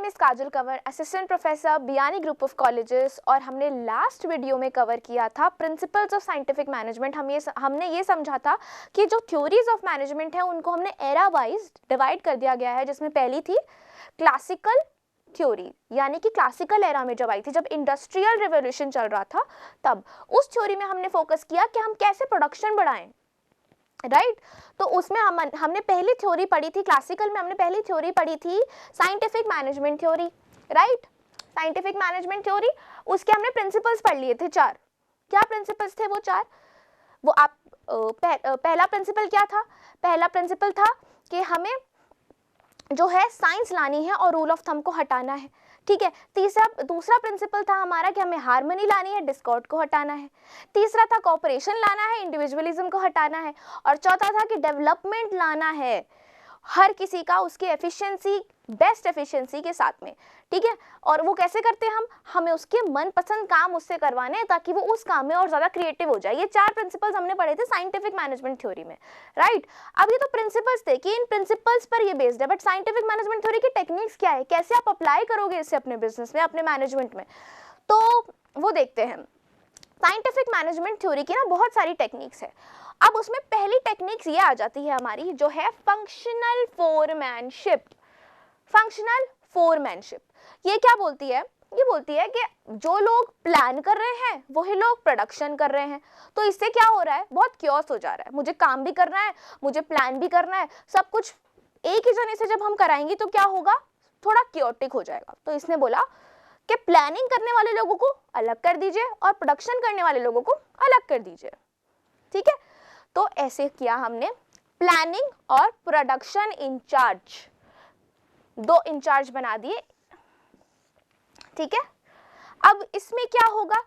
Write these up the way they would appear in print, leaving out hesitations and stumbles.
Name is Kajal Kanwar, assistant professor Biyani group of colleges. और हमने last video में cover किया था प्रिंसिपल्स ऑफ साइंटिफिक मैनेजमेंट। हमने ये समझा था कि जो थ्योरीज ऑफ मैनेजमेंट है उनको हमने एरा वाइज डिवाइड कर दिया गया है, जिसमें पहली थी क्लासिकल थ्योरी, यानी कि क्लासिकल एरा में जब आई थी, जब इंडस्ट्रियल रिवोल्यूशन चल रहा था, तब उस थ्योरी में हमने फोकस किया कि हम कैसे प्रोडक्शन बढ़ाएं, राइट। तो उसमें हमने पहली थ्योरी पढ़ी थी, क्लासिकल में हमने पहली थ्योरी पढ़ी थी scientific management theory, right, scientific management theory. उसके हमने प्रिंसिपल्स पढ़ लिए थे 4। क्या प्रिंसिपल्स थे वो 4? वो आप पहला प्रिंसिपल क्या था? पहला प्रिंसिपल था कि हमें जो है साइंस लानी है और रूल ऑफ थंब को हटाना है, ठीक है। दूसरा प्रिंसिपल था हमारा कि हमें हार्मनी लानी है, डिस्कॉर्ड को हटाना है। तीसरा था कोऑपरेशन लाना है, इंडिविजुअलिज्म को हटाना है। और चौथा था कि डेवलपमेंट लाना है हर किसी का उसकी एफिशिएंसी, बेस्ट एफिशिएंसी के साथ में, ठीक है। और वो कैसे करते हैं? हमें उसके मनपसंद काम उससे करवाने हैं ताकि वो उस काम में और ज़्यादा क्रिएटिव हो जाए। ये 4 प्रिंसिपल्स हमने पढ़े थे साइंटिफिक मैनेजमेंट थ्योरी में, राइट। अब ये तो प्रिंसिपल्स थे कि इन प्रिंसिपल्स पर ये बेस्ड है, बट साइंटिफिक मैनेजमेंट थ्योरी की टेक्निक्स क्या है, कैसे आप अप्लाई करोगे इसे अपने बिजनेस में, अपने मैनेजमेंट में, तो वो देखते हैं। साइंटिफिक मैनेजमेंट थ्योरी की ना बहुत सारी टेक्निक्स है। अब उसमें पहली टेक्निक्स ये आ जाती है हमारी, जो है फंक्शनल फोरमैनशिप। फंक्शनल फोरमैनशिप ये क्या बोलती है? ये बोलती है कि जो लोग प्लान कर रहे हैं वही लोग प्रोडक्शन कर रहे हैं। तो इससे क्या हो रहा है? बहुत क्योस हो जा रहा है। मुझे काम भी करना है, मुझे प्लान भी करना है, सब कुछ एक ही जने से जब हम कराएंगे तो क्या होगा? थोड़ा क्योटिक हो जाएगा। तो इसने बोला कि प्लानिंग करने वाले लोगों को अलग कर दीजिए और प्रोडक्शन करने वाले लोगों को अलग कर दीजिए, ठीक है। तो ऐसे किया हमने, प्लानिंग और प्रोडक्शन इंचार्ज, 2 इंचार्ज बना दिए, ठीक है। अब इसमें क्या होगा?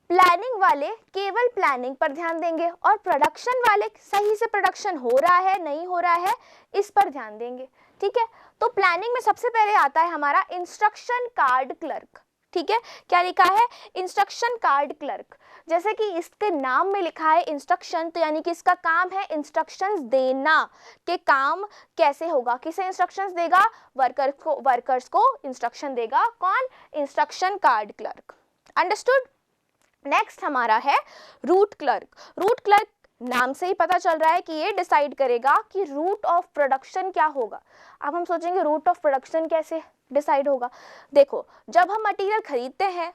प्लानिंग वाले केवल प्लानिंग पर ध्यान देंगे और प्रोडक्शन वाले सही से प्रोडक्शन हो रहा है नहीं हो रहा है इस पर ध्यान देंगे, ठीक है। तो प्लानिंग में सबसे पहले आता है हमारा इंस्ट्रक्शन कार्ड क्लर्क, ठीक है। क्या लिखा है? Instruction card clerk. जैसे कि इसके नाम में लिखा है इंस्ट्रक्शन, तो यानी कि इसका काम है इंस्ट्रक्शंस देना, कि काम कैसे होगा, किसे इंस्ट्रक्शंस देगा? वर्कर्स को इंस्ट्रक्शन देगा कौन? Instruction card clerk. Understood? Next हमारा है रूट क्लर्क। रूट क्लर्क नाम से ही पता चल रहा है कि ये डिसाइड करेगा कि रूट ऑफ प्रोडक्शन क्या होगा। अब हम सोचेंगे रूट ऑफ प्रोडक्शन कैसे डिसाइड होगा? देखो, जब हम मटेरियल खरीदते हैं,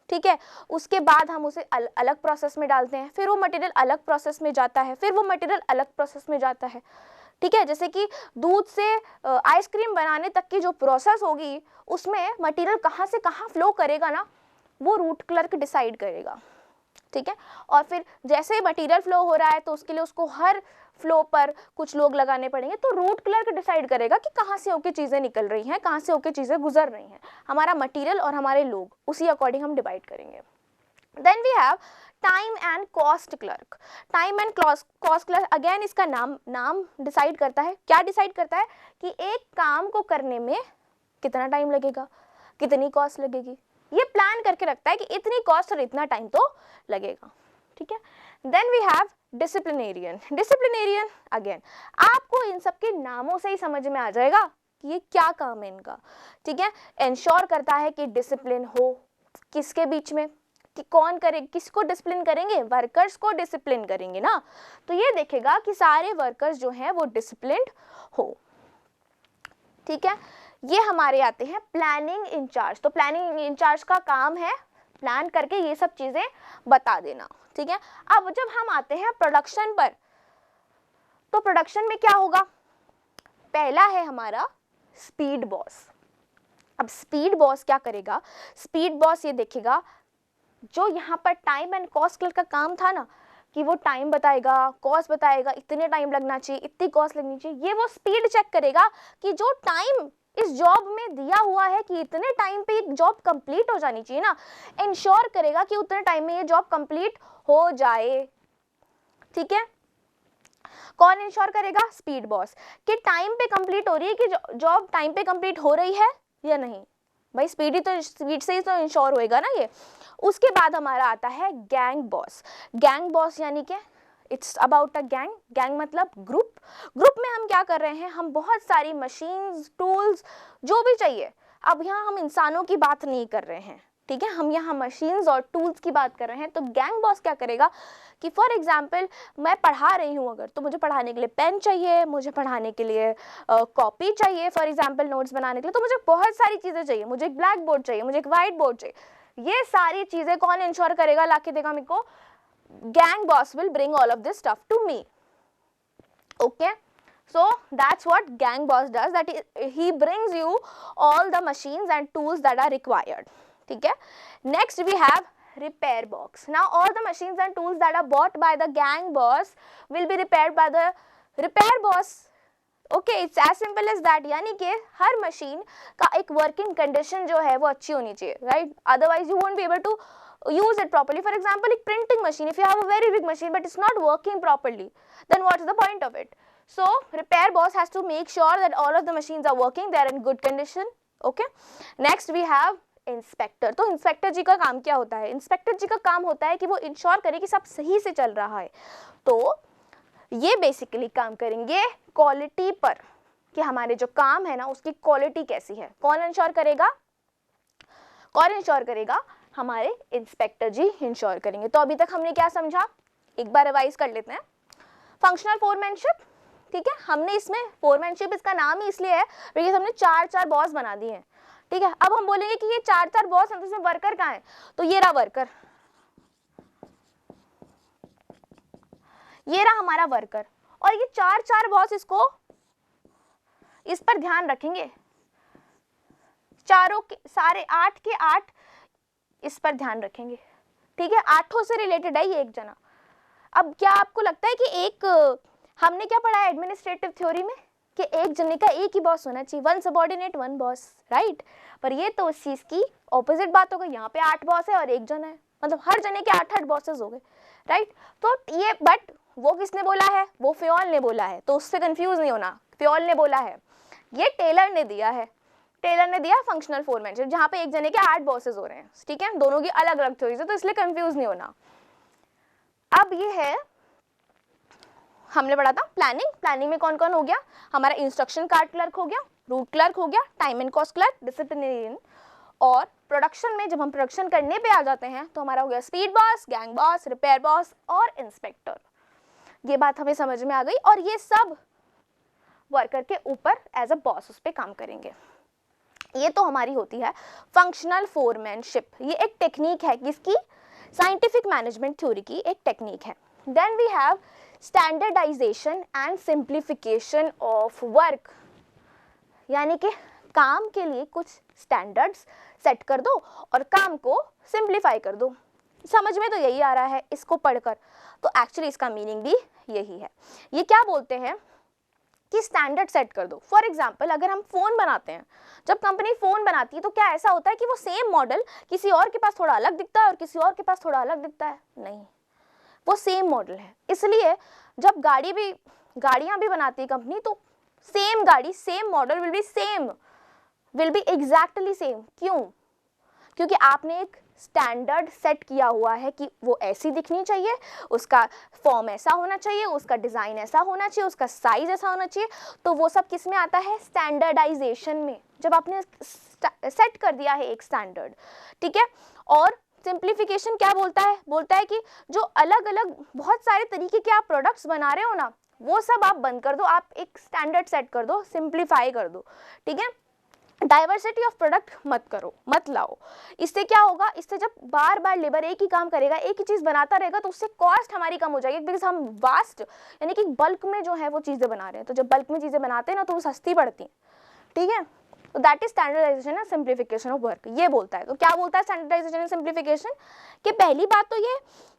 ठीक है, उसके बाद हम उसे अलग प्रोसेस में डालते हैं, फिर वो मटेरियल अलग प्रोसेस में जाता है, फिर वो मटेरियल अलग प्रोसेस में जाता है, ठीक है। जैसे कि दूध से आइसक्रीम बनाने तक की जो प्रोसेस होगी उसमें मटेरियल कहाँ से कहाँ फ्लो करेगा ना, वो रूट क्लर्क डिसाइड करेगा, ठीक है। और फिर जैसे मटेरियल फ्लो हो रहा है तो उसके लिए उसको हर फ्लो पर कुछ लोग लगाने पड़ेंगे, तो रूट क्लर्क डिसाइड करेगा कि कहाँ से होके चीज़ें निकल रही हैं, कहाँ से होके चीज़ें गुजर रही हैं, हमारा मटेरियल और हमारे लोग, उसी अकॉर्डिंग हम डिवाइड करेंगे। Then we have time and cost clerk. Time and cost clerk again इसका नाम डिसाइड करता है। क्या डिसाइड करता है? कि एक काम को करने में कितना टाइम लगेगा, कितनी कॉस्ट लगेगी, ये प्लान करके रखता है कि इतनी कॉस्ट और इतना टाइम तो लगेगा, ठीक है। Then we have disciplinarian. Disciplinarian again आपको इन सब के नामों से ही समझ में आ जाएगा कि ये क्या काम है इनका, ठीक है। इंश्योर करता है कि डिसिप्लिन हो किसके बीच में, कि कौन करे, किसको डिसिप्लिन करेंगे? वर्कर्स को डिसिप्लिन करेंगे ना, तो ये देखेगा कि सारे वर्कर्स जो हैं वो डिसिप्लिन्ड हो, ठीक है। ये हमारे आते हैं प्लानिंग इंचार्ज। तो प्लानिंग इंचार्ज का काम है प्लान करके ये सब चीजें बता देना, ठीक है। अब जब हम आते हैं प्रोडक्शन पर, तो प्रोडक्शन में क्या होगा? पहला है हमारा स्पीड बॉस। अब स्पीड बॉस क्या करेगा? स्पीड बॉस ये देखेगा, जो यहाँ पर टाइम एंड कॉस्ट क्लर्क का काम था ना, कि वो टाइम बताएगा, कॉस्ट बताएगा, इतने टाइम लगना चाहिए, इतनी कॉस्ट लगनी चाहिए, ये वो स्पीड चेक करेगा कि जो टाइम इस जॉब में दिया हुआ है कि इतने टाइम पे ये जॉब कंप्लीट हो जानी चाहिए ना, इंश्योर करेगा कि उतने टाइम में ये जॉब कंप्लीट हो जाए, ठीक है। कौन इंश्योर करेगा? Speed boss. कि टाइम पे कंप्लीट हो रही है, कि जॉब टाइम पे कंप्लीट हो रही है या नहीं। भाई स्पीड से ही तो इंश्योर होएगा ना ये। उसके बाद हमारा आता है गैंग बॉस। गैंग बॉस यानी कि it's about a gang. Gang मतलब ग्रुप। ग्रुप में हम क्या कर रहे हैं, हम बहुत सारी मशीन्स, टूल्स, जो भी चाहिए, अब यहाँ हम इंसानों की बात नहीं कर रहे हैं, ठीक है, हम यहाँ मशीन्स और टूल्स की बात कर रहे हैं। तो गैंग बॉस क्या करेगा कि फॉर एग्जाम्पल मैं पढ़ा रही हूँ अगर, तो मुझे पढ़ाने के लिए पेन चाहिए, मुझे पढ़ाने के लिए कॉपी चाहिए, फॉर एग्जाम्पल नोट्स बनाने के लिए, तो मुझे बहुत सारी चीज़ें चाहिए, मुझे एक ब्लैक बोर्ड चाहिए, मुझे एक वाइट बोर्ड चाहिए। ये सारी चीज़ें कौन इंश्योर करेगा, ला के देगा मेरे को? Gang boss will bring all of this stuff to me. Okay, so that's what gang boss does, that he brings you all the machines and tools that are required. ठीक है, next we have repair box. Now all the machines and tools that are bought by the gang boss will be repaired by the repair boss. Okay, it's as simple as that. यानी कि हर machine का एक working condition जो है वो अच्छी होनी चाहिए, right? Otherwise you won't be able to use it properly. For example, एक printing machine, if you have a very big machine but it's not working properly, then what's the point of it? So repair boss has to make sure that all of the machines are working, they are in good condition. Okay, next we have inspector. तो inspector जी का काम क्या होता है? Inspector जी का काम होता है कि वो इंश्योर करे कि सब सही से चल रहा है। तो ये बेसिकली काम करेंगे क्वालिटी पर, कि हमारे जो काम है ना उसकी क्वालिटी कैसी है। कौन इंश्योर करेगा? कौन इंश्योर करेगा? हमारे इंस्पेक्टर जी इंश्योर करेंगे। तो अभी तक हमने क्या समझा, एक बार रिवाइज कर लेते हैं। फंक्शनल फोरमैनशिप, ठीक है, हमने इसमें फोरमैनशिप इसका नाम ही इसलिए है बिकॉज हमने चार बॉस बना दिए हैं, ठीक है। अब हम बोलेंगे कि ये चार बॉस हैं तो इसमें वर्कर कहाँ है, तो ये रहा वर्कर, ये रहा हमारा वर्कर। और ये चार बॉस इसको, इस पर ध्यान रखेंगे, चारों के सारे 8 के 8 इस पर ध्यान रखेंगे, ठीक है। 8 से रिलेटेड है ये एक जना। अब क्या आपको लगता है कि एक, हमने क्या पढ़ा है एडमिनिस्ट्रेटिव थ्योरी में, कि एक जने का एक ही बॉस होना चाहिए, 1 सबऑर्डिनेट 1 बॉस, राइट? पर ये तो उस चीज की ऑपोजिट बात हो गई। यहाँ पे 8 बॉस है और एक जना है, मतलब हर जने के 8 बॉसेस हो गए, राइट? तो ये, बट वो किसने बोला है? वो फ्योल ने बोला है, तो उससे कंफ्यूज नहीं होना, फ्योल ने बोला है, ये टेलर ने दिया है। टेलर ने दिया फंक्शनल फोरमैनशिप, जहां पे एक जने के 8 बॉसेस हो रहे हैं, ठीक है, दोनों की अलग अलग थ्योरीज है, तो इसलिए कंफ्यूज नहीं होना। अब ये है, हमने पढ़ा था प्लानिंग। प्लानिंग में कौन कौन हो गया? हमारा इंस्ट्रक्शन कार्ड क्लर्क हो गया, रूट क्लर्क हो गया, time and cost clerk, disciplinary. और प्रोडक्शन में जब हम प्रोडक्शन करने पे आ जाते हैं तो हमारा हो गया speed boss, gang boss, repair boss और इंस्पेक्टर। ये बात हमें समझ में आ गई। और ये सब वर्कर के ऊपर एज अ बॉस उस पर काम करेंगे। ये तो हमारी होती है फंक्शनल फोरमैनशिप। ये एक टेक्निक है, किसकी? साइंटिफिक मैनेजमेंट थ्योरी की एक टेक्निक है। Then we have standardisation and simplification of work, यानी कि काम के लिए कुछ स्टैंडर्ड्स सेट कर दो और काम को सिंप्लीफाई कर दो। समझ में तो यही आ रहा है इसको पढ़कर, तो एक्चुअली इसका मीनिंग भी यही है। ये क्या बोलते हैं कि स्टैंडर्ड सेट कर दो। फॉर एग्जाम्पल, अगर हम फोन बनाते हैं, जब कंपनी फोन बनाती है तो क्या ऐसा होता है कि वो सेम मॉडल किसी और के पास थोड़ा अलग दिखता है और किसी और के पास थोड़ा अलग दिखता है? नहीं, वो सेम मॉडल है। इसलिए जब गाड़ियां भी बनाती है कंपनी, तो सेम गाड़ी, same model will be exactly same. क्यों? क्योंकि आपने एक स्टैंडर्ड सेट किया हुआ है कि वो ऐसी दिखनी चाहिए, उसका फॉर्म ऐसा होना चाहिए, उसका डिज़ाइन ऐसा होना चाहिए, उसका साइज ऐसा होना चाहिए। तो वो सब किस में आता है? स्टैंडर्डाइजेशन में। जब आपने सेट कर दिया है एक स्टैंडर्ड, ठीक है। और सिंप्लीफिकेशन क्या बोलता है? बोलता है कि जो अलग अलग बहुत सारे तरीके के आप प्रोडक्ट्स बना रहे हो ना, वो सब आप बंद कर दो, आप एक स्टैंडर्ड सेट कर दो, सिंप्लीफाई कर दो, ठीक है। डाइवर्सिटी ऑफ प्रोडक्ट मत करो, मत लाओ। इससे क्या होगा? इससे जब बार बार लेबर एक ही काम करेगा, एक ही चीज़ बनाता रहेगा, तो उससे कॉस्ट हमारी कम हो जाएगी, बिकॉज हम वास्ट यानी कि बल्क में जो है वो चीज़ें बना रहे हैं। तो जब बल्क में चीज़ें बनाते हैं ना, तो वो सस्ती पड़ती हैं, ठीक है। तो that is standardisation and simplification of work, ये बोलता है। तो क्या बोलता है स्टैंडर्डाइजेशन एंड सिंप्लीफिकेशन? कि पहली बात तो ये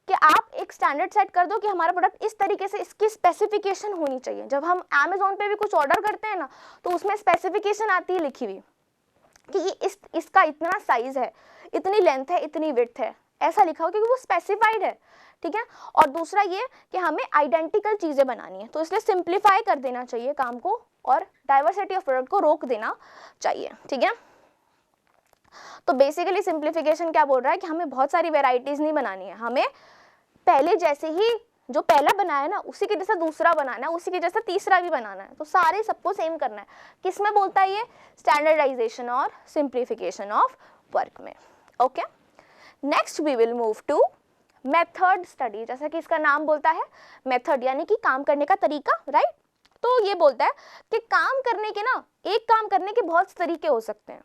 कि आप एक स्टैंडर्ड सेट कर दो कि हमारा प्रोडक्ट इस तरीके से, इसकी स्पेसिफिकेशन होनी चाहिए। जब हम अमेजोन पे भी कुछ ऑर्डर करते हैं ना, तो उसमें स्पेसिफिकेशन आती है लिखी हुई कि इसका इतना साइज है, इतनी लेंथ है, इतनी विड्थ है, ऐसा लिखा हो, क्योंकि वो स्पेसिफाइड है, ठीक है। और दूसरा ये कि हमें आइडेंटिकल चीज़ें बनानी है, तो इसलिए सिंप्लीफाई कर देना चाहिए काम को और डाइवर्सिटी ऑफ प्रोडक्ट को रोक देना चाहिए, ठीक है। तो बेसिकली सिंप्लीफिकेशन क्या बोल रहा है कि हमें बहुत सारी वेराइटीज़ नहीं बनानी है, हमें पहले जैसे ही जो पहला बनाया ना उसी के जैसा दूसरा बनाना है, उसी के जैसा तीसरा भी बनाना है, तो सारे सबको सेम करना है। किस में बोलता है ये? स्टैंडर्डाइजेशन और सिंप्लीफिकेशन ऑफ वर्क में। Okay, next we will move to method study. जैसा कि इसका नाम बोलता है मेथड, यानी कि काम करने का तरीका, राइट। तो ये बोलता है कि काम करने के ना, एक काम करने के बहुत से तरीके हो सकते हैं,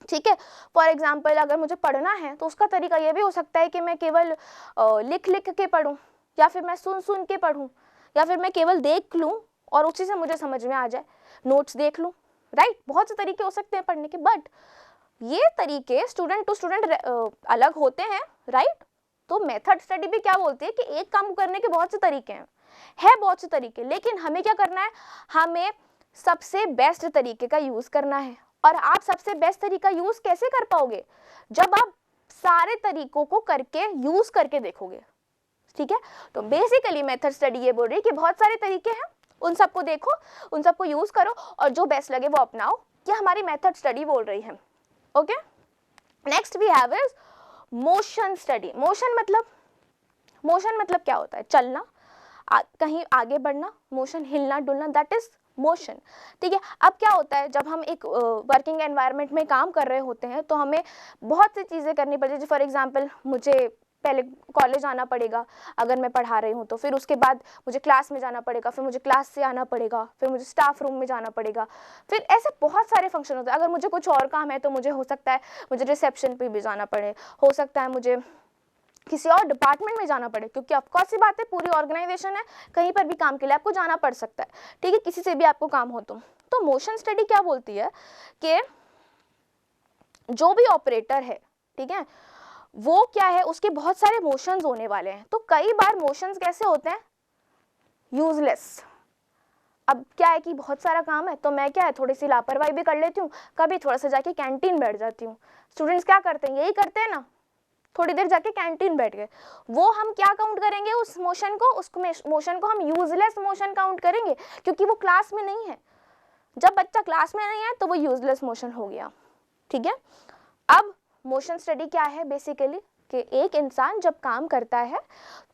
ठीक है। फॉर एग्जाम्पल अगर मुझे पढ़ना है तो उसका तरीका ये भी हो सकता है कि मैं केवल लिख लिख के पढूं, या फिर मैं सुन सुन के पढूं, या फिर मैं केवल देख लूं और उसी से मुझे समझ में आ जाए, नोट्स देख लूं, राइट। बहुत से तरीके हो सकते हैं पढ़ने के, बट ये तरीके स्टूडेंट टू स्टूडेंट अलग होते हैं, राइट। तो मेथड स्टडी भी क्या बोलती है कि एक काम करने के बहुत से तरीके हैं बहुत से तरीके, लेकिन हमें क्या करना है, हमें सबसे बेस्ट तरीके का यूज करना है। और आप सबसे बेस्ट तरीका यूज कैसे कर पाओगे? जब आप सारे तरीकों को करके यूज करके देखोगे, ठीक है। तो बेसिकली मेथड स्टडी ये बोल रही है कि बहुत सारे तरीके हैं, उन सबको देखो, उन सबको यूज करो और जो बेस्ट लगे वो अपनाओ, ये हमारी मेथड स्टडी बोल रही है। Okay, next we have is motion study. Motion मतलब क्या होता है? चलना, कहीं आगे बढ़ना, मोशन, हिलना डुलना, दैट इज मोशन, ठीक है। अब क्या होता है, जब हम एक वर्किंग एनवायरनमेंट में काम कर रहे होते हैं तो हमें बहुत सी चीज़ें करनी पड़ती है। फॉर एग्जांपल मुझे पहले कॉलेज आना पड़ेगा अगर मैं पढ़ा रही हूँ तो, फिर उसके बाद मुझे क्लास में जाना पड़ेगा, फिर मुझे क्लास से आना पड़ेगा, फिर मुझे स्टाफ रूम में जाना पड़ेगा, फिर ऐसे बहुत सारे फंक्शन होते हैं। अगर मुझे कुछ और काम है तो मुझे हो सकता है मुझे रिसेप्शन पे भी जाना पड़े, हो सकता है मुझे किसी और डिपार्टमेंट में जाना पड़े, क्योंकि ऑफकोर्स सी बात है पूरी ऑर्गेनाइजेशन है, कहीं पर भी काम के लिए आपको जाना पड़ सकता है, ठीक है, किसी से भी आपको काम हो तो मोशन स्टडी क्या बोलती है कि जो भी ऑपरेटर है, ठीक है, वो क्या है, उसके बहुत सारे मोशंस होने वाले हैं। तो कई बार मोशंस कैसे होते हैं? यूजलेस। अब क्या है कि बहुत सारा काम है तो मैं क्या है थोड़ी सी लापरवाही भी कर लेती हूँ, कभी थोड़ा सा जाके कैंटीन बैठ जाती हूँ। स्टूडेंट्स क्या करते हैं, यही करते हैं ना, थोड़ी देर जाके कैंटीन बैठ गए, वो हम क्या काउंट करेंगे उस मोशन को, मोशन को हम यूजलेस मोशन काउंट करेंगे, क्योंकि वो क्लास में नहीं है। जब बच्चा क्लास में नहीं है तो वो यूजलेस मोशन हो गया, ठीक है। अब मोशन स्टडी क्या है बेसिकली कि एक इंसान जब काम करता है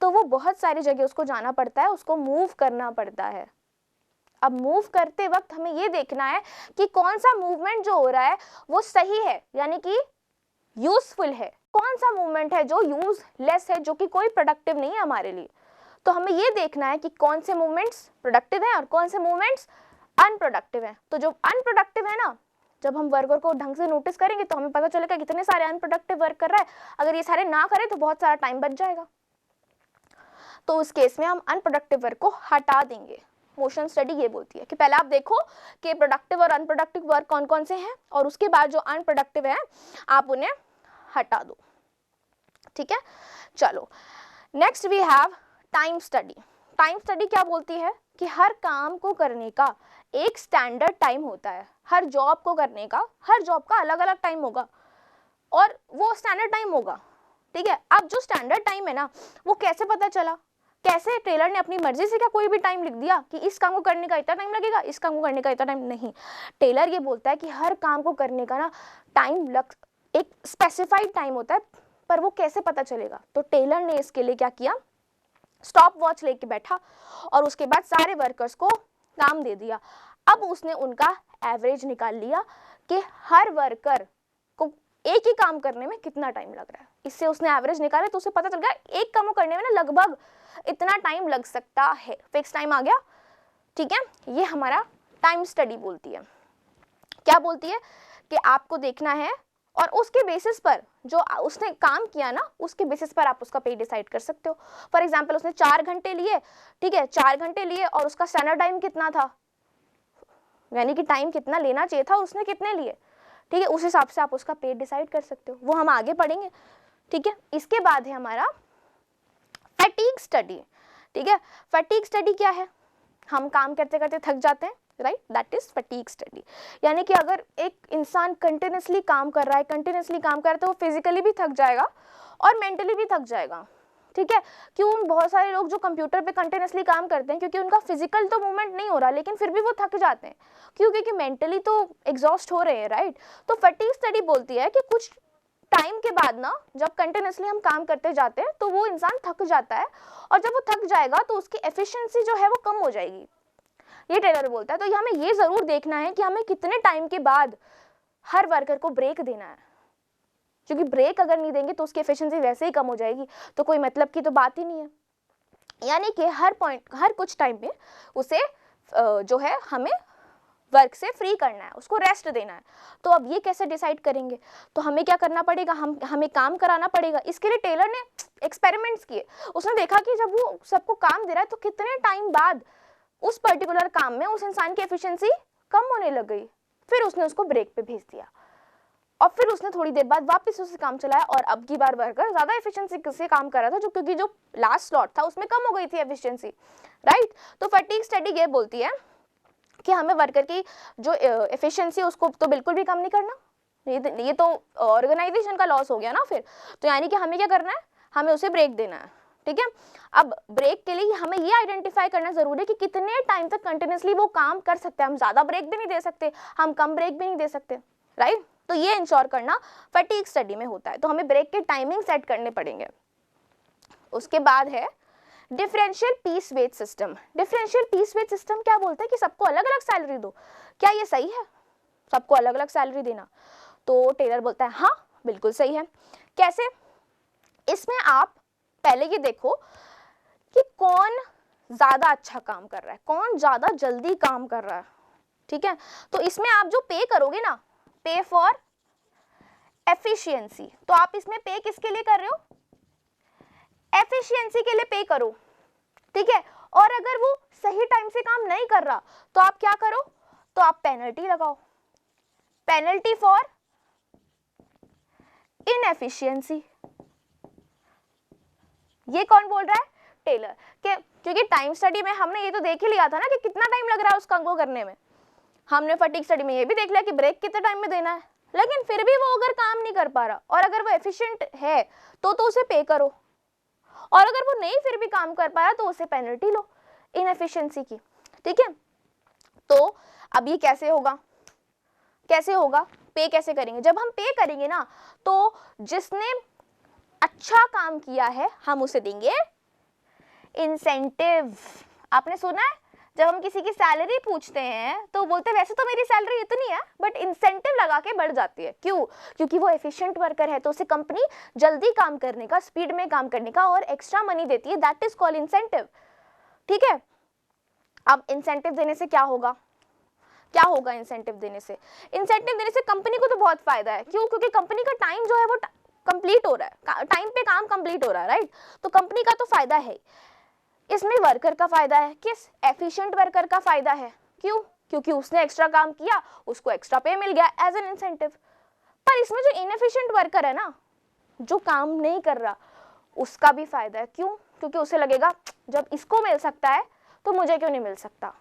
तो वो बहुत सारी जगह उसको जाना पड़ता है, उसको मूव करना पड़ता है। अब मूव करते वक्त हमें ये देखना है कि कौन सा मूवमेंट जो हो रहा है वो सही है, यानी कि यूजफुल है, कौन सा मूवमेंट है जो यूजलेस है, जो कि कोई प्रोडक्टिव नहीं है हमारे लिए। तो हमें ये देखना है कि कौन से मूवमेंट्स प्रोडक्टिव हैं और कौन से मूवमेंट्स अनप्रोडक्टिव हैं। तो जो अनप्रोडक्टिव है ना, जब हम वर्कर को ढंग से नोटिस करेंगे तो हमें पता चलेगा कितने सारे अनप्रोडक्टिव वर्क कर रहा है। अगर ये सारे ना करें तो बहुत सारा टाइम बच जाएगा, तो उस केस में हम अनप्रोडक्टिव वर्क को हटा देंगे। मोशन स्टडी ये बोलती है कि पहले आप देखो कि प्रोडक्टिव और अनप्रोडक्टिव वर्क कौन कौन से हैं, और उसके बाद जो अनप्रोडक्टिव है आप उन्हें हटा दो, ठीक है। चलो next we have time study. Time study क्या बोलती है कि हर काम को करने का एक स्टैंडर्ड टाइम होता है, हर जॉब को करने का, हर जॉब का अलग अलग टाइम होगा और वो स्टैंडर्ड टाइम होगा, ठीक है। अब जो स्टैंडर्ड टाइम है ना, वो कैसे पता चला? कैसे? टेलर ने अपनी मर्जी से क्या कोई भी टाइम लिख दिया कि इस काम को करने का इतना टाइम लगेगा, इस काम को करने का इतना टाइम? नहीं, टेलर ये बोलता है कि हर काम को करने का ना टाइम एक स्पेसिफाइड टाइम होता है, पर वो कैसे पता चलेगा? तो टेलर ने इसके लिए क्या किया, स्टॉप वॉच लेके बैठा और उसके बाद सारे वर्कर्स को काम दे दिया। अब उसने उनका एवरेज निकाल लिया कि हर वर्कर को एक ही काम करने में कितना टाइम लग रहा है। इससे उसने एवरेज निकाला तो उसे पता चल गया एक काम को करने में ना लगभग इतना टाइम लग सकता है, फिक्स टाइम आ गया, ठीक है। ये हमारा टाइम स्टडी बोलती है। क्या बोलती है कि आपको देखना है और उसके बेसिस पर जो उसने काम किया ना, उसके बेसिस पर आप उसका पे डिसाइड कर सकते हो। फॉर एग्जांपल उसने 4 घंटे लिए, ठीक है, 4 घंटे लिए और उसका स्टैंडर्ड टाइम कितना था, यानी कि टाइम कितना लेना चाहिए था, उसने कितने लिए, ठीक है, उस हिसाब से आप उसका पे डिसाइड कर सकते हो। वो हम आगे पढ़ेंगे, ठीक है। इसके बाद है हमारा फैटीग स्टडी, ठीक है। फैटीग स्टडी क्या है? हम काम करते करते थक जाते हैं, right, that is fatigue study. यानी कि अगर एक इंसान कंटिन्यूसली काम कर रहा है, कंटिन्यूसली काम कर रहा है, तो वो फिजिकली भी थक जाएगा और मेंटली भी थक जाएगा, ठीक है। क्यों? बहुत सारे लोग जो कंप्यूटर पे कंटिन्यूसली काम करते हैं क्योंकि उनका फिजिकल तो मूवमेंट नहीं हो रहा, लेकिन फिर भी वो थक जाते हैं, क्यों? क्योंकि मेंटली तो एग्जॉस्ट हो रहे हैं, राइट। तो फैटीग स्टडी बोलती है कि कुछ टाइम के बाद ना, जब कंटिन्यूसली हम काम करते जाते हैं तो वो इंसान थक जाता है, और जब वो थक जाएगा तो उसकी एफिशिएंसी जो है वो कम हो जाएगी, ये टेलर बोलता है। तो हमें ये जरूर देखना है कि हमें कितने टाइम के बाद हर वर्कर को ब्रेक देना है, क्योंकि ब्रेक अगर नहीं देंगे तो उसकी एफिशिएंसी वैसे ही कम हो जाएगी, तो कोई मतलब की तो बात ही नहीं है। यानी कि हर कुछ टाइम में उसे जो है हमें वर्क से फ्री करना है, उसको रेस्ट देना है। तो अब ये कैसे डिसाइड करेंगे? तो हमें क्या करना पड़ेगा, हमें काम कराना पड़ेगा। इसके लिए टेलर ने एक्सपेरिमेंट्स किए। उसने देखा कि जब वो सबको काम दे रहा है तो कितने टाइम बाद उस पर्टिकुलर काम में उस इंसान की एफिशिएंसी कम होने लग गई। फिर उसने उसको ब्रेक पे भेज दिया, और फिर उसने थोड़ी देर बाद वापस उसे काम चलाया, और अब की बार वर्कर ज्यादा एफिशिएंसी से काम कर रहा था, क्योंकि जो लास्ट स्लॉट था उसमें कम हो गई थी एफिशिएंसी, राइट। तो फटीग स्टडी ये बोलती है कि हमें वर्कर की जो एफिशिएंसी उसको तो बिल्कुल भी कम नहीं करना, ये तो ऑर्गेनाइजेशन का लॉस हो गया ना फिर। तो यानी कि हमें क्या करना है, हमें उसे ब्रेक देना है, ठीक है। अब ब्रेक के लिए हमें ये आइडेंटिफाई करना जरूरी है कि कितने टाइम तक कंटिन्यूसली वो काम कर सकते हैं। हम ज्यादा ब्रेक भी नहीं दे सकते, हम कम ब्रेक भी नहीं दे सकते, राइट। तो ये इंश्योर करना फटीग स्टडी में होता है। तो हमें ब्रेक के टाइमिंग सेट करने पड़ेंगे। उसके बाद है differential piece wage system. Differential piece wage system क्या बोलता है कि सबको अलग अलग सैलरी दो। क्या ये सही है, सबको अलग अलग सैलरी देना? तो टेलर बोलता है हाँ बिल्कुल सही है। कैसे? इसमें आप पहले ये देखो कि कौन ज्यादा अच्छा काम कर रहा है, कौन ज्यादा जल्दी काम कर रहा है, ठीक है। तो इसमें आप जो पे करोगे ना, पे फॉर एफिशिएंसी, तो आप इसमें पे किसके लिए कर रहे हो? एफिशिएंसी के लिए पे करो, ठीक है। और अगर वो सही टाइम से काम नहीं कर रहा तो आप क्या करो, तो आप पेनल्टी लगाओ, पेनल्टी फॉर इनएफिशिएंसी। ये कौन बोल रहा है? टेलर। क्योंकि टाइम स्टडी में हमने ये तो देख ही लिया था ना कि कितना टाइम लग रहा है उस काम को करने में। हमने फटीग स्टडी में ये भी देख लिया कि ब्रेक कितने टाइम में देना है, लेकिन फिर भी वो अगर काम नहीं कर पा रहा और अगर वो एफिशिएंट है तो उसे पे करो, और अगर वो नहीं फिर भी काम कर पा रहा तो उसे पेनल्टी लो इनएफिशिएंसी की, ठीक है। तो अब ये कैसे होगा, कैसे होगा, पे कैसे करेंगे? जब हम पे करेंगे ना तो जिसने अच्छा काम किया है हम उसे देंगे इंसेंटिव। आपने सुना है जब हम किसी की सैलरी पूछते हैं तो बोलते हैं वैसे तो मेरी सैलरी इतनी है, बट इंसेंटिव लगा के बढ़ जाती है। क्यों? क्योंकि वो एफिशिएंट वर्कर है, तो उसे कंपनी जल्दी काम करने का, स्पीड में काम करने का और एक्स्ट्रा मनी देती है, दैट इज कॉल्ड इंसेंटिव, ठीक है। अब इंसेंटिव देने से क्या होगा, क्या होगा इंसेंटिव देने से? इंसेंटिव देने से कंपनी को तो बहुत फायदा है। क्यों? क्योंकि कंपनी का टाइम जो है वो कंप्लीट हो रहा है, टाइम पे काम कंप्लीट हो रहा है, राइट। तो कंपनी का तो फायदा है। इसमें वर्कर का फायदा है, किस? एफिशिएंट वर्कर का फायदा है। क्यों? क्योंकि उसने एक्स्ट्रा काम किया, उसको एक्स्ट्रा पे मिल गया एज एन इंसेंटिव। पर इसमें जो इनएफिशिएंट वर्कर है ना, जो काम नहीं कर रहा, उसका भी फायदा है। क्यों? क्योंकि उसे लगेगा जब इसको मिल सकता है तो मुझे क्यों नहीं मिल सकता,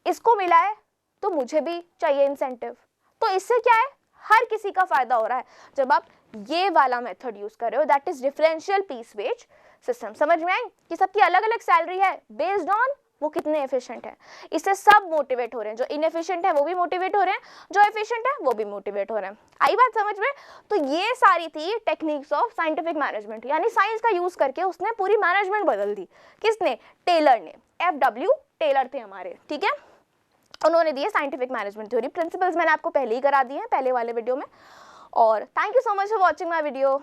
इसको मिला है तो मुझे भी चाहिए इंसेंटिव। तो इससे क्या है, हर किसी का फायदा हो रहा है जब आप ये वाला मेथड यूज कर रहे हो, that is differential piece wage system. समझ में आई कि सबकी अलग अलग सैलरी है बेस्ड ऑन वो कितने एफिशिएंट है। इससे सब मोटिवेट हो रहे हैं, जो इनएफिशिएंट है वो भी मोटिवेट हो रहे हैं, जो एफिशिएंट है वो भी मोटिवेट हो रहे हैं। आई बात समझ में? तो ये सारी थी टेक्निक्स ऑफ साइंटिफिक मैनेजमेंट, यानी साइंस का यूज करके उसने पूरी मैनेजमेंट बदल दी। किसने? टेलर ने। FW टेलर थे हमारे, ठीक है। उन्होंने दिए साइंटिफिक मैनेजमेंट थ्योरी। प्रिंसिपल्स मैंने आपको पहले ही करा दिए हैं पहले वाले वीडियो में। और thank you so much for watching my video.